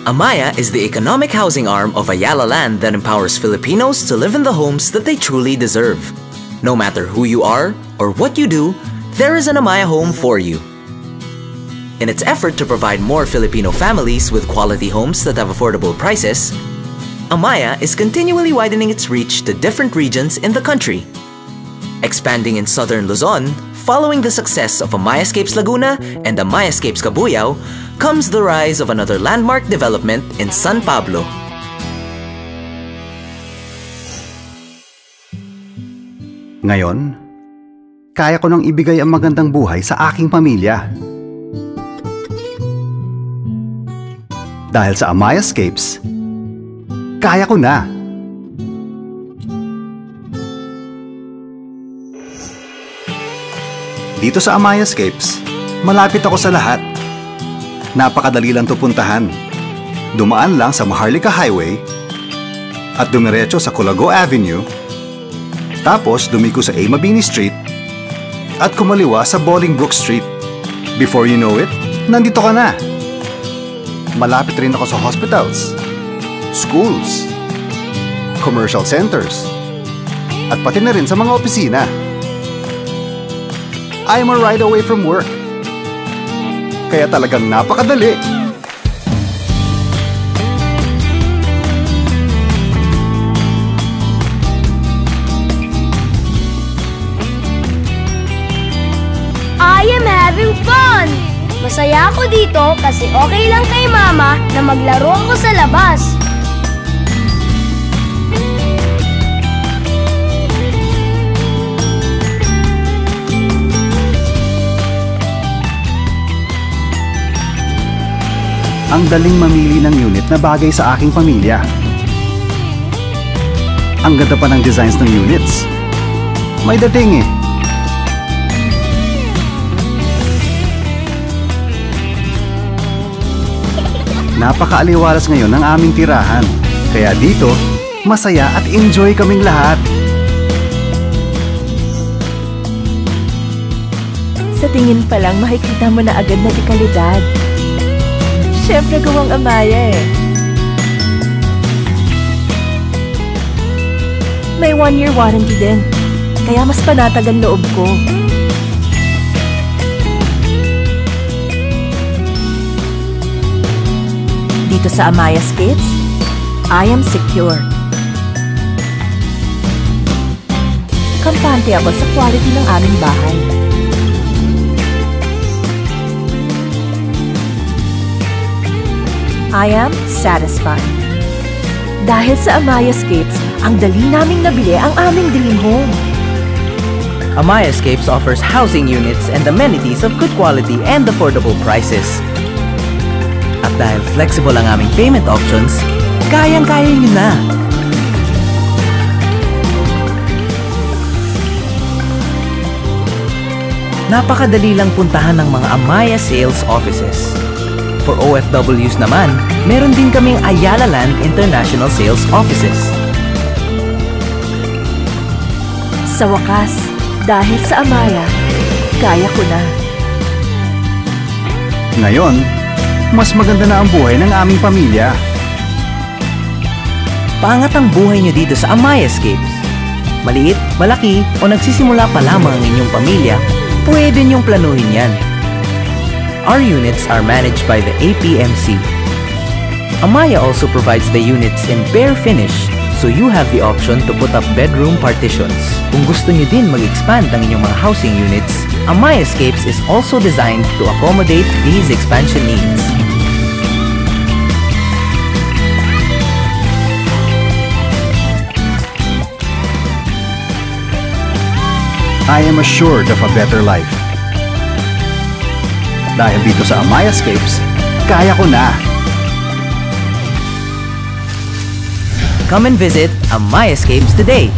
Amaya is the economic housing arm of Ayala Land that empowers Filipinos to live in the homes that they truly deserve. No matter who you are or what you do, there is an Amaya home for you. In its effort to provide more Filipino families with quality homes that have affordable prices, Amaya is continually widening its reach to different regions in the country. Expanding in southern Luzon, following the success of Amayascapes Laguna and Amayascapes Cabuyao, comes the rise of another landmark development in San Pablo. Ngayon, kaya ko nang ibigay ang magandang buhay sa aking pamilya. Dahil sa Amayascapes, kaya ko na. Dito sa Amayascapes, malapit ako sa lahat. Napakadali lang to puntahan. Dumaan lang sa Maharlika Highway at dumiretso sa Culago Avenue, tapos dumiko sa A. Mabini Street at kumaliwa sa Bolingbrook Street. Before you know it, nandito ka na. Malapit rin ako sa hospitals, schools, commercial centers, at pati na rin sa mga opisina. I'm a ride away from work. Kaya talagang napakadali. I am having fun! Masaya ako dito kasi okay lang kay Mama na maglaro ako sa labas. Ang daling mamili ng unit na bagay sa aking pamilya. Ang ganda pa ng designs ng units. May dating eh. Napakaaliwalas ngayon ng aming tirahan. Kaya dito, masaya at enjoy kaming lahat. Sa tingin pa lang, makikita mo na agad na dekalidad. Siyempre gawang Amaya eh. May 1-year warranty din, kaya mas panatag ang loob ko. Dito sa Amayascapes, I am secure. Kampante ako sa quality ng aming bahay. I am satisfied. Dahil sa Amayascapes, ang dali naming nabili ang aming dream home. Amayascapes offers housing units and amenities of good quality and affordable prices. At dahil flexible ang aming payment options, kayang-kaya nyo na. Napakadali lang puntahan ng mga Amaya sales offices. For OFWs naman, meron din kaming Ayala Land International Sales Offices. Sa wakas, dahil sa Amaya, kaya ko na. Ngayon, mas maganda na ang buhay ng aming pamilya. Paangat ang buhay nyo dito sa Amayascapes. Maliit, malaki, o nagsisimula pa lamang ang inyong pamilya, pwede nyong planuhin yan. Our units are managed by the APMC. Amaya also provides the units in bare finish, so you have the option to put up bedroom partitions. Kung gusto nyo din mag-expand ang inyong mga housing units, Amayascapes is also designed to accommodate these expansion needs. I am assured of a better life. Dahil dito sa Amayascapes, kaya ko na. Come and visit Amayascapes today.